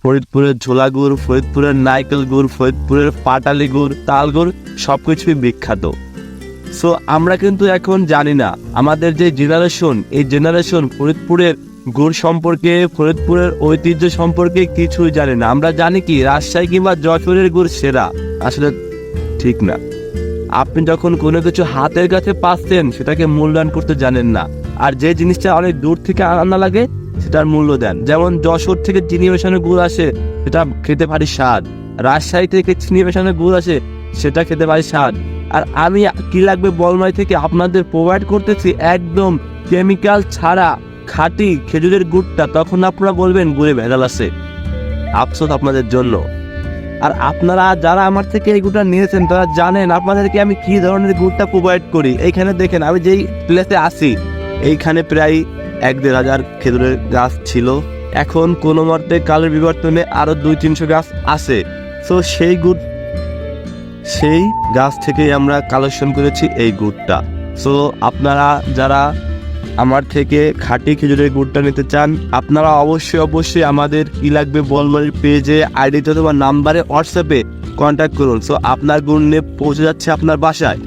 ফরিদপুরের ঝোলা গুড়, ফরিদপুরের নারকেল গুড়, ফরিদপুরের পাটালি গুড়, তাল গুড় সবকিছুই বিখ্যাত। সো আমরা কিন্তু এখন জানি না, আমাদের যে জেনারেশন, এই জেনারেশন ফরিদপুরের গুড় সম্পর্কে, ফরিদপুরের ঐতিহ্য সম্পর্কে কিছুই জানি না। আমরা জানি কি রাজশাহী কিংবা যশোরের গুড় সেরা, আসলে ঠিক না। আপনি যখন কোনো কিছু হাতের কাছে পাচ্ছেন সেটাকে মূল্যায়ন করতে জানেন না, আর যে জিনিসটা অনেক দূর থেকে আনা লাগে সেটার মূল্য দেন। যেমন যশোর থেকে চিনি মেশানো গুড় আসে, সেটা খেতে ভারী স্বাদ। রাজশাহী থেকে চিনি মেশানো গুড় আসে, সেটা খেতে ভারী স্বাদ। আর আমি কি লাগবে বলমাই থেকে আপনাদের প্রোভাইড করতেছি একদম কেমিক্যাল ছাড়া খাঁটি খেজুরের গুড়টা, তখন আপনারা বলবেন গুড়ে ভেজাল আছে। আফসোস আপনাদের জন্য। আর আপনারা যারা আমার থেকে এই গুড়টা নিয়েছেন তারা জানেন আপনাদেরকে আমি কি ধরনের গুড়টা প্রোভাইড করি। এইখানে দেখেন আমি যেই প্লেসে আছি, এইখানে প্রায় 1-1.5 হাজার খেজুরের গাছ ছিল। এখন কোনো মতে কালের বিবর্তনে আরো 200-300 গাছ আছে। সো সেই গাছ থেকেই আমরা কালেকশন করেছি এই গুড়টা। সো আপনারা যারা আমার থেকে খাঁটি খেজুরের গুড়টা নিতে চান, আপনারা অবশ্যই আমাদের কি লাগবে বলমারির পেজে, আইডিতে অথবা নাম্বারে হোয়াটসঅ্যাপে কন্ট্যাক্ট করুন। সো আপনার গুড় নিয়ে পৌঁছে যাচ্ছে আপনার বাসায়।